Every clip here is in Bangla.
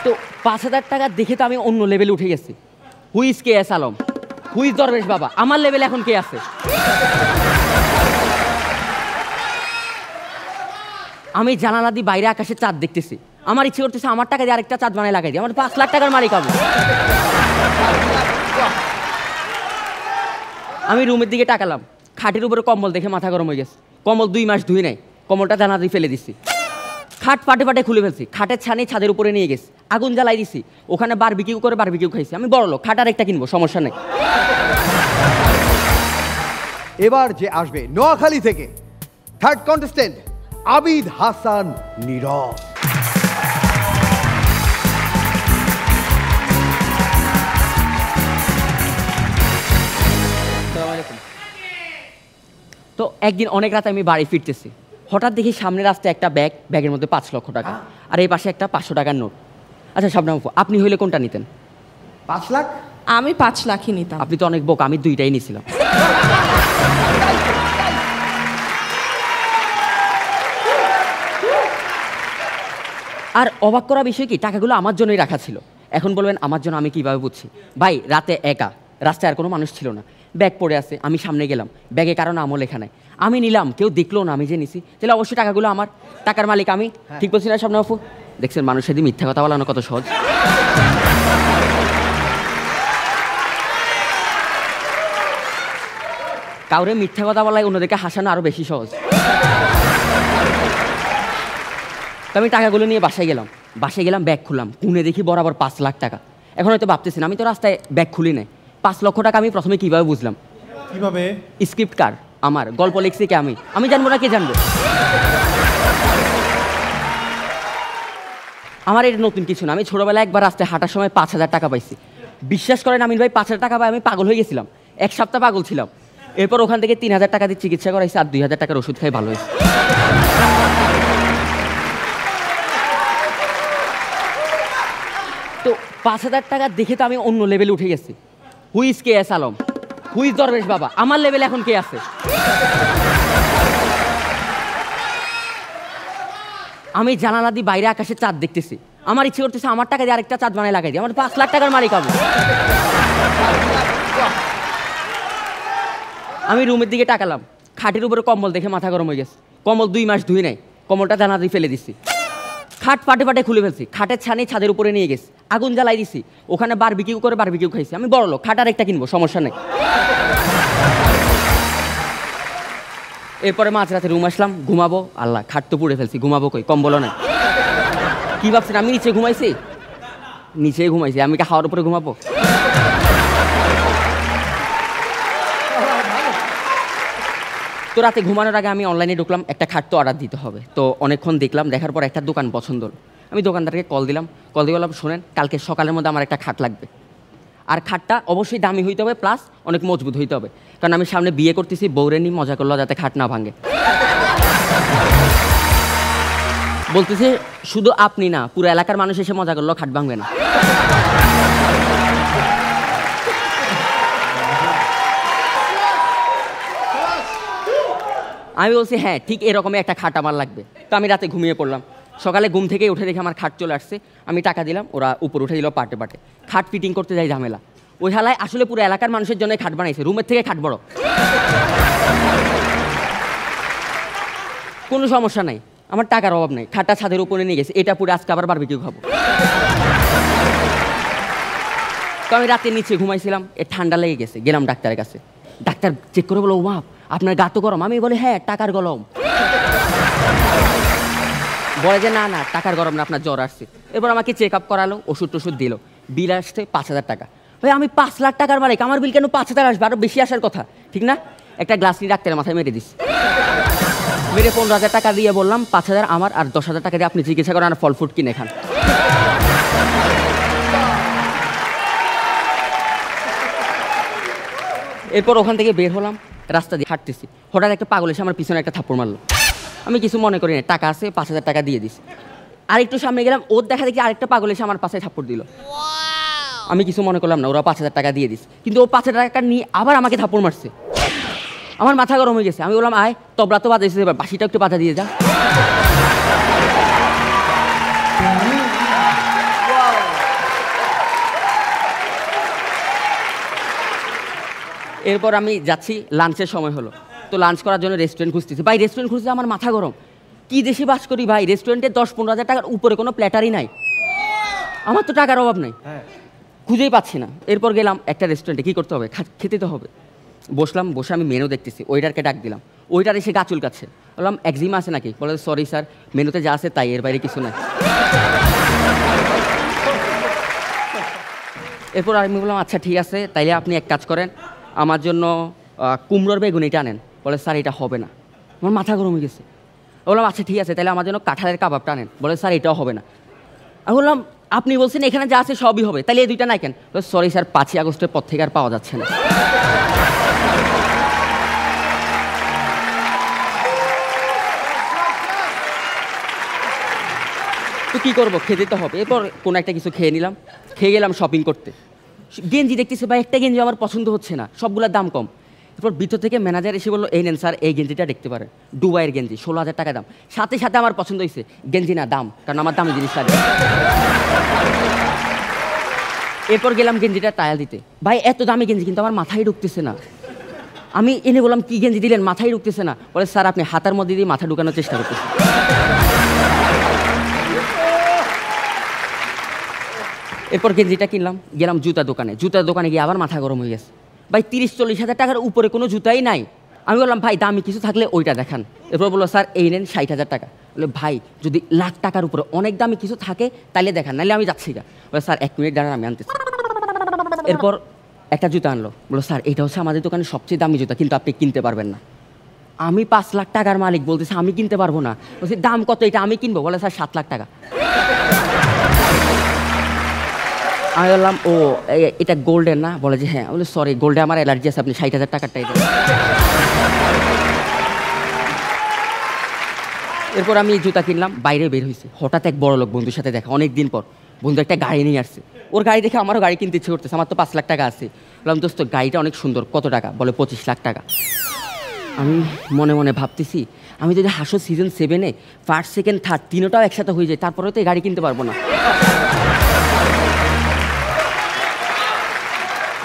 তো 5,000 টাকা দেখে তো আমি অন্য লেভেলে উঠে গেছি। Who's K S Alam, who's Darbesh Baba, আমার লেভেলে এখন কে আছে? আমি জানালা দিয়ে বাইরে আকাশে চাঁদ দেখতেছি, আমার ইচ্ছে করতেছে আমার টাকা দিয়ে আরেকটা চাঁদ বানায় লাগাই দিই, আমার 5 লাখ টাকার মালিক আমি। আমি রুমের দিকে তাকালাম, খাটের উপরে কম্বল দেখে মাথা গরম হয়ে গেছে। কম্বল 2 মাস ধুই নাই, কম্বলটা জানালা দিয়ে ফেলে দিচ্ছি। খাট পাটে পাটে খুলে ফেলছি, খাটের ছানি ছাদের উপরে নিয়ে গেছি, আগুন জ্বালাই দিছি, ওখানে বারবিকিউ করে বারবিকিউ খাইছি। আমি বড় লোক, খাট আর একটা কিনবো, সমস্যা নেই। এবার যে আসবে নোয়াখালী থেকে থার্ড কন্টেস্টেন্ট আবিদ হাসান নীরব। তো একদিন অনেক রাতে আমি বাড়ি ফিরতেছি, হঠাৎ দেখি সামনে রাস্তায় একটা ব্যাগ, ব্যাগের মধ্যে 5 লক্ষ টাকা, আর এই পাশে একটা 500 টাকার নোট। আচ্ছা শবনম আপু, আপনি হইলে কোনটা নিতেন? 5 লাখ? আমি 5 লাখই নিতাম। আপনি তো অনেক বোকা, আমি 2টাই নিছিলাম। আর অবাক করা বিষয় কি, টাকাগুলো আমার জন্যই রাখা ছিল। এখন বলবেন আমার জন্য, আমি কিভাবে বুঝছি? ভাই রাতে একা, রাস্তায় আর কোনো মানুষ ছিল না, ব্যাগ পড়ে আছে, আমি সামনে গেলাম, ব্যাগে কারণ আমও লেখা নাই, আমি নিলাম, কেউ দেখলো না আমি যে নিছি, তাহলে অবশ্যই টাকাগুলো আমার, টাকার মালিক আমি। ঠিক বলছি না শবনম আপু? দেখছেন মানুষের দিয়ে মিথ্যা কথা বলানো কত সহজ। কাউরে মিথ্যা কথা বলাই অন্যদেরকে হাসানো আরো বেশি সহজ। তো আমি টাকাগুলো নিয়ে বাসায় গেলাম, ব্যাগ খুললাম, কুনে দেখি বরাবর 5 লাখ টাকা। এখন হয়তো ভাবতেছি না, আমি তো রাস্তায় ব্যাগ খুলি নাই, 5 লক্ষ টাকা আমি প্রথমে কিভাবে বুঝলাম? কিভাবে? স্ক্রিপ্ট কার আমার, গল্প লিখছি কে আমি জানবো না, কে জানবো? আমার এটা নতুন কিছু না, আমি ছোটবেলায় একবার রাস্তায় হাঁটার সময় 5,000 টাকা পাইছি। বিশ্বাস করেন আমিন ভাই, 5,000 টাকা পাই আমি পাগল হয়ে গেছিলাম, 1 সপ্তাহ পাগল ছিলাম। এরপর ওখান থেকে 3,000 টাকা দিয়ে চিকিৎসা করাইছি, আর 2,000 টাকার ওষুধ খাই ভালো হয়েছে। তো 5,000 টাকা দেখে তো আমি অন্য লেভেলে উঠে গেছি। Who's K S Alam, who's Darbesh Baba, আমার লেভেলে এখন কে আছে? আমি জানালা দিয়ে বাইরে আকাশে চাঁদ দেখতেছি, আমার ইচ্ছে করতেছে আমার টাকা দিয়ে আরেকটা চাঁদ বানায় লাগাই দিই, আমার 5 লাখ টাকার মালিক আমি। আমি রুমের দিকে তাকালাম, খাটের উপরে কম্বল দেখে মাথা গরম হয়ে গেছে। কম্বল 2 মাস ধুই নাই, কম্বলটা জানালা দিয়ে ফেলে দিচ্ছি। খাট পাটে পাটে খুলে ফেলছি, খাটের ছানি ছাদের উপরে নিয়ে গেছি, আগুন জ্বালাই দিছি, ওখানে বারবিকিউ করে বারবিকিউ খাইছি। আমি বড় লোক, খাট আর একটা কিনবো, সমস্যা নেই। এরপরে মাঝরাতে রুম আসলাম, ঘুমাবো, আল্লাহ খাট তো পুড়ে ফেলছি, ঘুমাবো কই, কম্বলও নাই। কি ভাবছেন আমি নিচে ঘুমাইছি? নিচেই ঘুমাইছি, আমি কি হাওয়ার উপরে ঘুমাবো? তো রাতে ঘুমানোর আগে আমি অনলাইনে ঢুকলাম, একটা খাট তো অর্ডার দিতে হবে। তো অনেকক্ষণ দেখলাম, দেখার পর একটা দোকান পছন্দ হলো। আমি দোকানদারকে কল দিয়ে বললাম শোনেন, কালকে সকালের মধ্যে আমার একটা খাট লাগবে, আর খাটটা অবশ্যই দামি হইতে হবে, প্লাস অনেক মজবুত হইতে হবে, কারণ আমি সামনে বিয়ে করতেছি, বউরে নিয়ে মজা করলো যাতে খাট না ভাঙে। বলতেছে শুধু আপনি না, পুরো এলাকার মানুষ এসে মজা করলো, খাট ভাঙবে না। আমি বলছি হ্যাঁ ঠিক এরকমই একটা খাট আমার লাগবে। তো আমি রাতে ঘুমিয়ে পড়লাম, সকালে ঘুম থেকে উঠে দেখে আমার খাট চলে আসছে। আমি টাকা দিলাম, ওরা উপর উঠে দিল পাটে পাটে। খাট ফিটিং করতে যাই ঝামেলা, ওই হালায় আসলে পুরো এলাকার মানুষের জন্য খাট বানাইছে, রুমের থেকে খাট বড়। কোনো সমস্যা নাই, আমার টাকার অভাব নাই, খাটটা ছাদের উপরে নিয়ে গেছে, এটা পুরো আজকে আবার বারবিকিউ খাবো। তো আমি রাতে নিচে ঘুমাইছিলাম, ঠান্ডা লেগে গেছে, গেলাম ডাক্তারের কাছে। ডাক্তার চেক করে বলো, ও মা আপনার গা তো গরম। আমি বলি হ্যাঁ টাকার গরম। বলে যে না না টাকার গরম না, আপনার জ্বর আসছে। এরপর আমাকে চেক আপ করালো, ওষুধ টষুধ দিল, বিল আসছে 5,000 টাকা। ভাই আমি 5 লাখ টাকার মালিক, আমার বিল কেন 5,000 আসবে? আরো বেশি আসার কথা, ঠিক না? একটা গ্লাস নিয়ে ডাক্তারের মাথায় মেরে দিস, মেরে 15,000 টাকা দিয়ে বললাম 5,000 আমার, আর 10,000 টাকা দিয়ে আপনি চিকিৎসা করেন আর ফল ফ্রুট কিনে খান। এরপর ওখান থেকে বের হলাম, রাস্তা দিয়ে হাঁটতেছি, হঠাৎ একটা পাগল এসে আমার পিছনে একটা থাপ্পড় মারলো। আমি কিছু মনে করি না, টাকা আছে, 5,000 টাকা দিয়ে দিস। আরেকটু সামনে গেলাম, ওর দেখা দেখি আরেকটা পাগল এসে আমার পাশে থাপ্পড় দিল। আমি কিছু মনে করলাম না, ওরা 5,000 টাকা দিয়ে দিস, কিন্তু ও 5,000 টাকা নিয়ে আবার আমাকে থাপ্পড় মারছে। আমার মাথা গরম হয়ে গেছে, আমি বললাম আয় তবলা তো বাজাইছে, এবার বাঁশিটা একটু বাজা দিয়ে যা। এরপর আমি যাচ্ছি, লাঞ্চের সময় হলো, তো লাঞ্চ করার জন্য রেস্টুরেন্ট খুঁজতেছি ভাই। রেস্টুরেন্ট খুঁজতে আমার মাথা গরম, কি দেশে বাস করি ভাই, রেস্টুরেন্টে 10-15 হাজার টাকার উপরে কোনো প্ল্যাটারই নাই। আমার তো টাকার অভাব নাই, খুঁজেই পাচ্ছি না। এরপর গেলাম একটা রেস্টুরেন্টে, কী করতে হবে, খেতে তো হবে। বসলাম, বসে আমি মেনু দেখতেছি, ওয়েটারকে ডাক দিলাম, ওয়েটার এসে গা চুলকাচ্ছে। বললাম একজিমা আছে নাকি? বলে সরি স্যার, মেনুতে যা আছে তাই, এর বাইরে কিছু নাই। এরপর আমি বললাম আচ্ছা ঠিক আছে, তাইলে আপনি এক কাজ করেন, আমার জন্য কুমড়োর বেগুন এটা আনেন। বলে স্যার এটা হবে না। আমার মাথা গরম হয়ে গেছে। বললাম আচ্ছা ঠিক আছে, তাহলে আমার জন্য কাঁঠালের কাবাবটা আনেন। বলে স্যার এটাও হবে না। আমি বললাম আপনি বলছেন এখানে যা আছে সবই হবে, তাহলে এই দুইটা নাই কেন? বলে সরি স্যার, 5ই আগস্টের পর থেকে আর পাওয়া যাচ্ছে না। তো কী করবো, খেতে তো হবে। এরপর কোনো একটা কিছু খেয়ে নিলাম, খেয়ে গেলাম শপিং করতে। গেঞ্জি দেখতেছি ভাই, একটা গেঞ্জি আমার পছন্দ হচ্ছে না, সবগুলোর দাম কম। এরপর ভিতর থেকে ম্যানেজার এসে বললো এই নেন স্যার, এই গেঞ্জিটা দেখতে পারেন, দুবাইয়ের গেঞ্জি, 16,000 টাকা দাম। সাথে সাথে আমার পছন্দ হয়েছে, গেঞ্জি না দাম, কারণ আমার দামি জিনিস লাগে। এরপর গেলাম গেঞ্জিটা ট্রায়াল দিতে। ভাই এত দামি গেঞ্জি কিন্তু আমার মাথায় ঢুকতেছে না। আমি এনে বললাম কি গেঞ্জি দিলেন, মাথায় ঢুকতেছে না। বলে স্যার আপনি হাতার মধ্যে দিয়ে মাথা ঢুকানোর চেষ্টা করতেছেন। এরপর গেঞ্জিটা কিনলাম, গেলাম জুতার দোকানে। জুতার দোকানে গিয়ে আবার মাথা গরম হয়ে গেছে। ভাই 30-40 হাজার টাকার উপরে কোনো জুতাই নাই। আমি বললাম ভাই দামি কিছু থাকলে ওইটা দেখান। এরপর বললো স্যার এই নেন 60,000 টাকা। বলে ভাই যদি লাখ টাকার উপরে অনেক দামি কিছু থাকে তাইলে দেখান, নাহলে আমি যাচ্ছি গা। বলে স্যার 1 মিনিট দাঁড়ান, আমি আনতেছি। এরপর একটা জুতা আনলো, বললো স্যার এটা হচ্ছে আমাদের দোকানের সবচেয়ে দামি জুতা, কিন্তু আপনি কিনতে পারবেন না। আমি 5 লাখ টাকার মালিক, বলতেছে আমি কিনতে পারবো না। বলছি দাম কত, এটা আমি কিনবো? বলে স্যার 7 লাখ টাকা। আমি বললাম ও এটা গোল্ডের না? বলে যে হ্যাঁ। বলে সরি গোল্ডে আমার অ্যালার্জি আছে, আপনি 60,000 টাকারটাই দেন। এরপর আমি জুতা কিনলাম, বাইরে বের হয়েছি, হঠাৎ এক বড় লোক বন্ধুর সাথে দেখা, অনেক দিন পর। বন্ধু একটা গাড়ি নিয়ে আসছে, ওর গাড়ি দেখে আমারও গাড়ি কিনতে ইচ্ছে করতেছে। আমার তো 5 লাখ টাকা আছে। বললাম দোস্ত গাড়িটা অনেক সুন্দর, কত টাকা? বলে 25 লাখ টাকা। আমি মনে মনে ভাবতেছি আমি যদি হাসো সিজন 7-এ ফার্স্ট সেকেন্ড থার্ড তিনটাও একসাথে হয়ে যায়, তারপরে তো এই গাড়ি কিনতে পারবো না।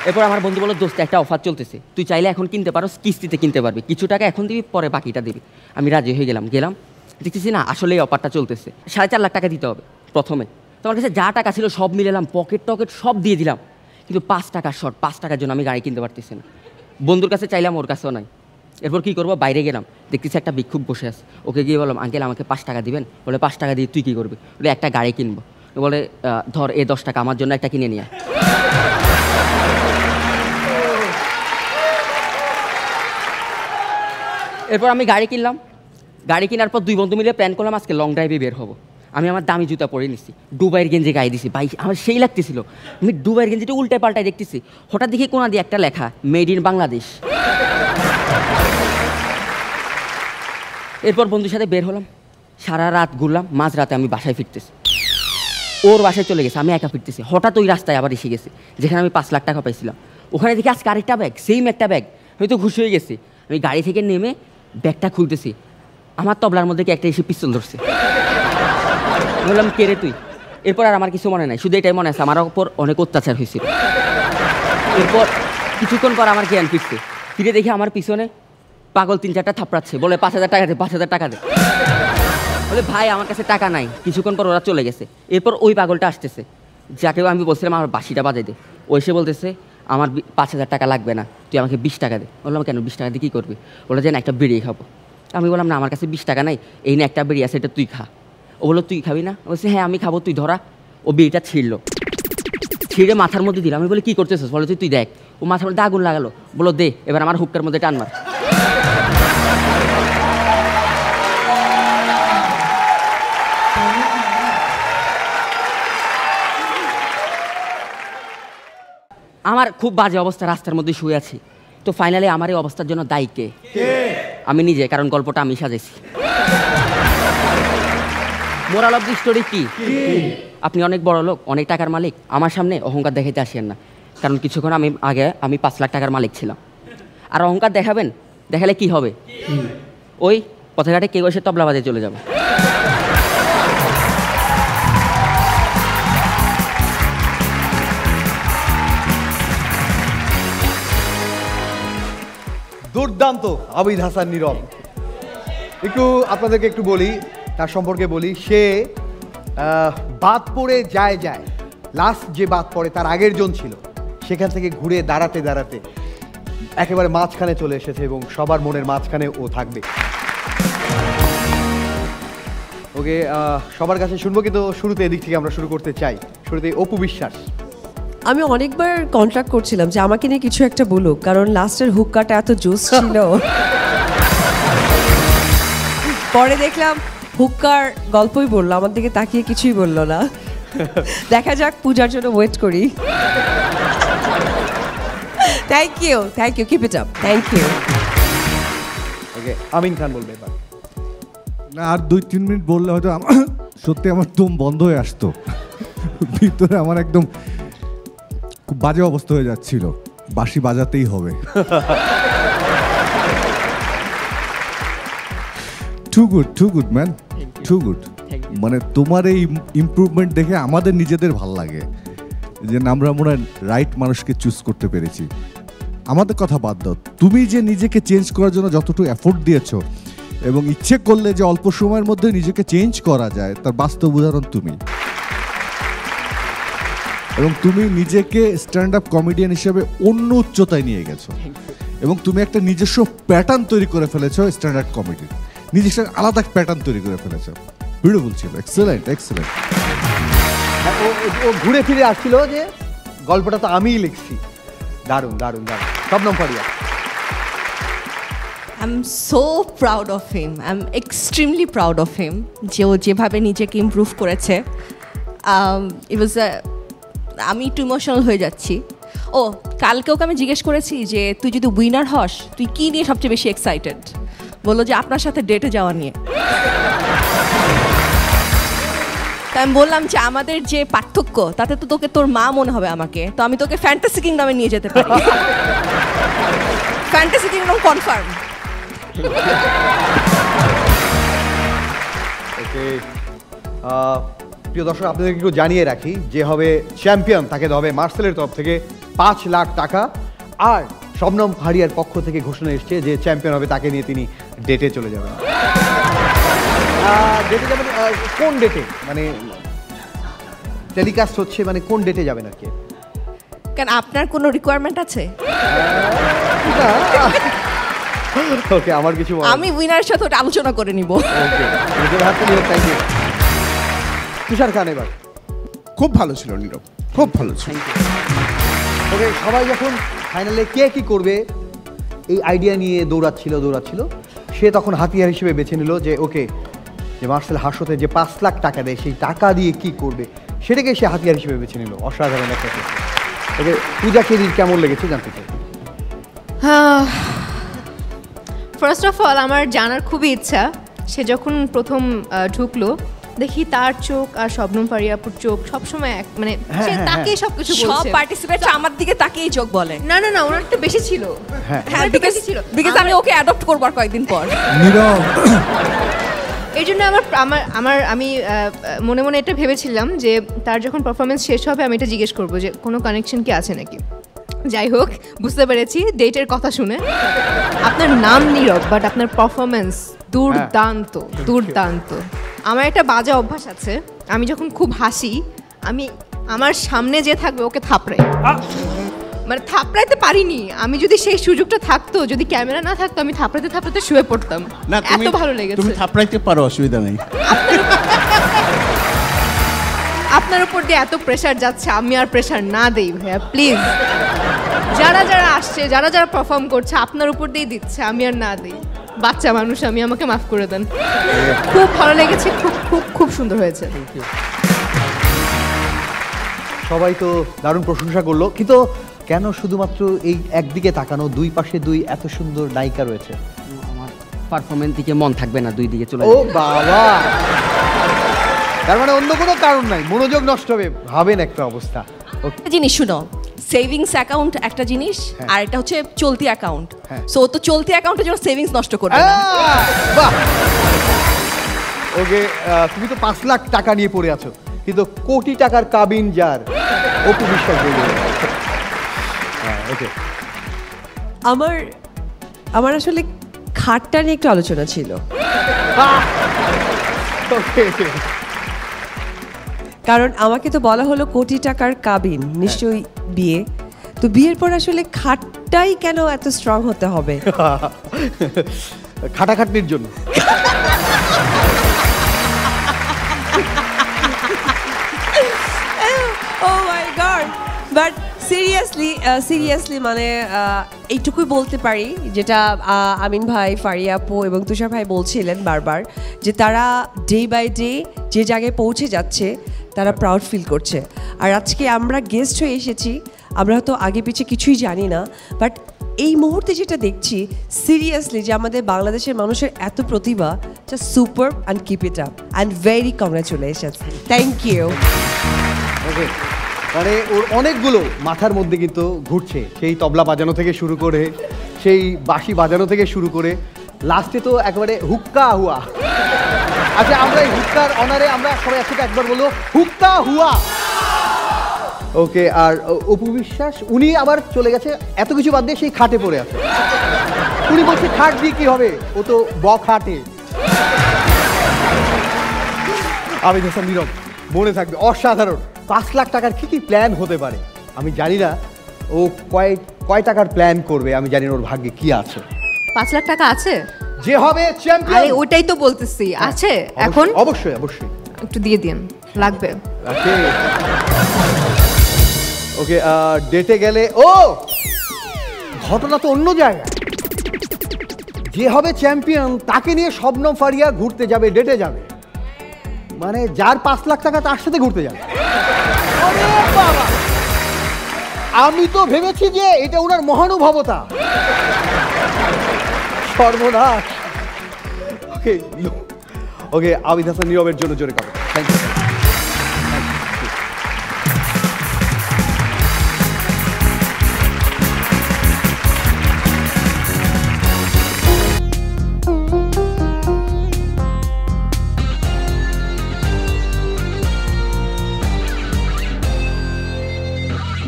এরপর আমার বন্ধু বলল দোস্ত একটা অফার চলতেছে, তুই চাইলে এখন কিনতে পারো, কিস্তিতে কিনতে পারবি, কিছু টাকা এখন দিবি, পরে বাকিটা দিবি। আমি রাজি হয়ে গেলাম। দেখতেছি না আসলে এই অফারটা চলতেছে, 4.5 লাখ টাকা দিতে হবে প্রথমে। তোমার কাছে যা টাকা ছিল সব মিলালাম, পকেট টকেট সব দিয়ে দিলাম, কিন্তু 5 টাকার শর্ট, 5 টাকার জন্য আমি গাড়ি কিনতে পারতেছি না। বন্ধুর কাছে চাইলাম, ওর কাছেও নাই। এরপর কী করবো, বাইরে গেলাম, দেখতেছি একটা ভিক্ষুক বসে আছে। ওকে গিয়ে বললাম আঙ্কেল আমাকে 5 টাকা দিবেন? বলে 5 টাকা দিয়ে তুই কী করবি? বলে একটা গাড়ি কিনবো। বলে ধর এই 10 টাকা আমার জন্য একটা কিনে নিয়ে। এরপর আমি গাড়ি কিনলাম। গাড়ি কেনার পর 2 বন্ধু মিলে প্ল্যান করলাম আজকে লং ড্রাইভে বের হবো। আমি আমার দামি জুতা পরে নিছি, দুবাইয়ের গেঞ্জি গায়ে দিছি। ভাই আমার সেই লাগতেছিল, আমি দুবাইয়ের গেঞ্জিটা উল্টায় পাল্টায় দেখতেছি। হঠাৎ দেখি কোনা দিয়ে একটা লেখা মেড ইন বাংলাদেশ। এরপর বন্ধুর সাথে বের হলাম, সারা রাত ঘুরলাম, মাঝরাতে আমি বাসায় ফিরতেছি। ওর বাসায় চলে গেছে, আমি একা ফিরতেছি। হঠাৎ ওই রাস্তায় আবার এসে গেছে যেখানে আমি 5 লাখ টাকা পাইছিলাম। ওখানে দেখি আজকে আরেকটা ব্যাগ, সেম একটা ব্যাগ। হয়তো খুশি হয়ে গেছি। আমি গাড়ি থেকে নেমে ব্যাগটা খুলতেছি, আমার তবলার মধ্যে কি একটা এসে পিস্তল ধরছে। বললাম কে রে তুই? এরপর আর আমার কিছু মনে নাই, শুধু এটাই মনে আছে আমার ওপর অনেক অত্যাচার হয়েছিল। এরপর কিছুক্ষণ পর আমার জ্ঞান ফিরছে, ফিরে দেখি আমার পিছনে পাগল 3-4টা থাপড়াচ্ছে। বলে 5,000 টাকা দে, 5,000 টাকা দে। বলে ভাই আমার কাছে টাকা নাই। কিছুক্ষণ পর ওরা চলে গেছে। এরপর ওই পাগলটা আসতেছে, যাকেও আমি বলছিলাম আমার বাঁশিটা বাজাই দে। ও এসে বলতেছে আমার 5,000 টাকা লাগবে না, তুই আমাকে 20 টাকা দে। বললাম কেন 20 টাকা দিয়ে কী করবি? বলে যে না একটা বিড়ি খাবো। আমি বললাম না আমার কাছে 20 টাকা নাই, এই না একটা বিড়ি আছে, এটা তুই খা। ও বললো তুই খাবি না? বলছে হ্যাঁ আমি খাবো, তুই ধরা। ও বিড়িটা ছিঁড়ে মাথার মধ্যে দিল। আমি বলি কী করতেছিস? বলে তুই দেখ। ও মাথার মধ্যে আগুন লাগালো। বলো দে, এবার আমার হুক্কার মধ্যে টান মার। আমার খুব বাজে অবস্থা, রাস্তার মধ্যে শুয়ে আছি। তো ফাইনালি আমার এই অবস্থার জন্য দায়ী কে? আমি নিজে, কারণ গল্পটা আমি সাজাইছি। মোরাল অফ দি স্টোরি কি? আপনি অনেক বড় লোক, অনেক টাকার মালিক, আমার সামনে অহংকার দেখাইতে আসেন না। কারণ কিছুক্ষণ আগে আমি 5 লাখ টাকার মালিক ছিলাম। আর অহংকার দেখাবেন, দেখালে কি হবে? ওই পথেঘাটে কেউ এসে তবলা বাজে চলে যাবে। দুর্দান্ত আবিদ হাসান নীরব। একটু আপনাদেরকে একটু বলি, তার সম্পর্কে বলি। সে বাদ পড়ে যায় লাস্ট যে বাদ পড়ে তার আগের জন ছিল, সেখান থেকে ঘুরে দাঁড়াতে দাঁড়াতে একেবারে মাঝখানে চলে এসেছে এবং সবার মনের মাঝখানে ও থাকবে। ওকে সবার কাছে শুনবো, কিন্তু শুরুতে এদিক থেকে আমরা শুরু করতে চাই। শুরুতে অপু বিশ্বাস। আমি অনেকবার কন্ট্রাক্ট করছিলাম যে আমাকে নিয়ে কিছু একটা বলুক, কারণ লাস্টের হুক্কাটা এত জোস ছিল। পরে দেখলাম হুক্কার গল্পই বললো, আমার দিকে তাকিয়ে কিছুই বললো না। দেখা যাক, পূজার জন্য ওয়েট করি। Thank you, keep it up, thank you. Okay, Amin Khan বলবে এবার। না, আর 2-3 মিনিট বললে হয়তো সত্যি আমার দম বন্ধ হয়ে আসতো, ভিতরে আমার একদম খুব বাজে অবস্থা হয়ে যাচ্ছিল। বাঁশি বাজাতেই হবে। Too good man, too good. মানে তোমার এই ইমপ্রুভমেন্ট দেখে আমাদের নিজেদের ভাল লাগে যে আমরা মনে হয় রাইট মানুষকে চুজ করতে পেরেছি। আমাদের কথা বাদ দাও, তুমি যে নিজেকে চেঞ্জ করার জন্য যতটুকু এফোর্ট দিয়েছো এবং ইচ্ছে করলে যে অল্প সময়ের মধ্যে নিজেকে চেঞ্জ করা যায়, তার বাস্তব উদাহরণ তুমি। এবং তুমি নিজেকে স্ট্যান্ড আপ কমেডিয়ান হিসেবে অন্য উচ্চতায় নিয়ে গেছো এবং তুমি একটা নিজস্ব প্যাটার্ন তৈরি করে ফেলেছো স্ট্যান্ড আপ কমেডির, নিজস্ব আলাদা প্যাটার্ন তৈরি করে ফেলেছো। বিউটিফুল ছিল, এক্সেলেন্ট। ও ঘুরে ফিরে আসছিল যে গল্পটা তো আমিই লিখছি। দারুণ। Shabnam Faria. I am so proud of him, I am extremely proud of him, যে ও যেভাবে নিজেকে ইমপ্রুভ করেছে। ইট ওয়াজ আমি একটু ইমোশনাল হয়ে যাচ্ছি। ও কালকে ওকে আমি জিজ্ঞেস করেছি যে তুই যদি উইনার হস তুই কী নিয়ে সবচেয়ে বেশি এক্সাইটেড? বললো যে আপনার সাথে ডেটে যাওয়া নিয়ে। তাই আমি বললাম যে আমাদের যে পার্থক্য তাতে তো তোকে তোর মা মনে হবে আমাকে, তো আমি তোকে ফ্যান্টাসি কিংডমে নিয়ে যেতে পারি। Fantasy kingdom confirm. ওকে, প্রিয় দর্শক, আপনাদেরকে একটু জানিয়ে রাখি, যে হবে চ্যাম্পিয়ন তাকে দেওয়া হবে মার্সেলের তরফ থেকে 5 লাখ টাকা। আর শবনম ফারিয়ার পক্ষ থেকে ঘোষণা এসছে যে চ্যাম্পিয়ন হবে তাকে নিয়ে তিনি ডেটে চলে যাবেন। ডেটে যাবেন কোন ডেটে? মানে টেলিকাস্ট হচ্ছে, মানে কোন ডেটে যাবেন আর কি? কেন আপনার কোনো রিকোয়ারমেন্ট আছে? ওকে, আমার কিছু আমি উইনারের সাথে ওটা আলোচনা করে নিব। তুষার খান এবার। খুব ভালো ছিল নীরব, খুব ভালো ছিল। ওকে, সবাই যখন ফাইনালে কে কি করবে এই আইডিয়া নিয়ে দৌড়াচ্ছিল, সে তখন হাতিয়ার হিসেবে বেছে নিল যে ওকে, যে মার্সেল হাসতে যে 5 লাখ টাকা দেয়, সেই টাকা দিয়ে কি করবে সেটাকে সে হাতিয়ার হিসেবে বেছে নিল। অসাধারণ একটা। ওকে, পূজা খেরির কেমন লেগেছে জানতে চাই। ফার্স্ট অফ অল আমার জানার খুবই ইচ্ছা, সে যখন প্রথম ঢুকলো দেখি তার চোখ আর শবনম ফারিয়াপুর চোখ সবসময় এক, মানে সে তাকেই সবকিছু বলছে। সব পার্টিসিপেন্ট আমার দিকে তাকেই চোখ বলে। না ওনার একটু বেশি ছিল। হ্যাঁ, বিকজ আমি ওকে অ্যাডপ্ট করব আর কয়েকদিন পর। নীরব, এই জন্য আমি মনে মনে এটা ভেবেছিলাম যে তার যখন পারফরমেন্স শেষ হবে আমি এটা জিজ্ঞেস করবো যে কোনো কানেকশন কি আছে নাকি। যাই হোক, বুঝতে পেরেছি ডেটের কথা শুনে আপনার নাম নীরব, বাট আপনার পারফরমেন্স দুর্দান্ত। আমার একটা বাজে অভ্যাস আছে, আমি যখন খুব হাসি আমি আমার সামনে যে থাকবে ওকে থাপড়াই, মানে থাপড়াইতে পারিনি। আমি যদি সেই সুযোগটা থাকতো, যদি ক্যামেরা না থাকতো, আমি থাপড়াতে শুয়ে পড়তাম। না, এত ভালো লেগেছে। তুমি থাপড়াইতে পারো, অসুবিধা নেই। আপনার উপর দিয়ে এত প্রেশার যাচ্ছে, আমি আর প্রেশার না দেই ভাইয়া, প্লিজ। যারা আসছে, যারা পারফর্ম করছে, আপনার উপর দিয়ে দিচ্ছে, আমি আর না দেই। বাচ্চা মানুষ আমি, আমাকে মাফ করে দেন। খুব ভালো লেগেছে, খুব সুন্দর হয়েছে। সবাই তো দারুণ প্রশংসা করলো, কিন্তু কেন শুধুমাত্র এই একদিকে তাকানো? দুই পাশে দুই এত সুন্দর নায়িকা রয়েছে। আমার পারফরমেন্স দিকে মন থাকবে না, দুই দিকে চলে ও বাবা, তার মানে অন্য কোনো কারণ নাই, মনোযোগ নষ্ট হবে, ভাবেন একটা অবস্থা। একটা জিনিস শুনো, সেভিংস অ্যাকাউন্ট একটা জিনিস, আর এটা হচ্ছে চলতি অ্যাকাউন্ট। সো তো চলতি অ্যাকাউন্টের জন্য সেভিংস নষ্ট করবে না। বাহ, ওকে, তুমি তো 5 লাখ টাকা নিয়ে পড়ে আছো, কিন্তু কোটি টাকার কাবিন যার, অপু বিশ্বাস বলবে। ওকে, আমার আসলে খাটটা নিয়ে একটু আলোচনা ছিল। কারণ আমাকে তো বলা হলো কোটি টাকার কাবিন, নিশ্চয়ই বিয়ে। তো বিয়ের পর আসলে খাটটাই কেন এত স্ট্রং হতে হবে? খাটাখাটনির জন্য। Oh my God! But seriously মানে এইটুকুই বলতে পারি, যেটা আমিন ভাই, ফারিয়া আপু এবং তুষার ভাই বলছিলেন বারবার, যে তারা ডে বাই ডে যে জায়গায় পৌঁছে যাচ্ছে তারা প্রাউড ফিল করছে। আর আজকে আমরা গেস্ট হয়ে এসেছি, আমরা হয়তো আগে পিছে কিছুই জানি না, বাট এই মুহূর্তে যেটা দেখছি সিরিয়াসলি যে আমাদের বাংলাদেশের মানুষের এত প্রতিভা, just super and keep it up and very congratulations, thank you. Okay, মানে ওর অনেকগুলো মাথার মধ্যে কিন্তু ঘুরছে, সেই তবলা বাজানো থেকে শুরু করে, সেই বাঁশি বাজানো থেকে শুরু করে, লাস্টে তো একেবারে হুক্কা হুয়া। আচ্ছা, আমরা এই হুক্কার অনারে আমরা সবাই একসাথে একবার বলবো হুক্কা হুয়া। ওকে, আর অপু বিশ্বাস উনি আবার চলে গেছে এত কিছু বাদ দিয়ে সেই খাটে পড়ে আছে। উনি বলছে খাট দিয়ে কি হবে, ও তো খাটে। আবিদ হাসান নীরব, মনে থাকবে অসাধারণ। 5 লাখ টাকার কি প্ল্যান হতে পারে আমি জানি না, ও কয় টাকার প্ল্যান করবে আমি জানি না, ওর ভাগ্যে কি আছে। 5 লাখ টাকা আছে, যে হবে চ্যাম্পিয়ন। আরে ওটাই তো বলতেছি, আছে এখন। অবশ্যই অবশ্যই একটু দিয়ে দিন, লাগবে। ওকে, ডেটে গেলে ও ঘটনা তো অন্য জায়গায়। যে হবে চ্যাম্পিয়ন তাকে নিয়ে শবনম ফারিয়া ঘুরতে যাবে, ডেটে যাবে, মানে যার 5 লাখ টাকা তার সাথে ঘুরতে যাবে। আরে বাবা, আমি তো ভেবেছি যে এটা ওনার মহানুভবতা। সর্বনাশ। ওকে, আবিদ হাসান নীরবের জন্য জোরে করো। Thank you.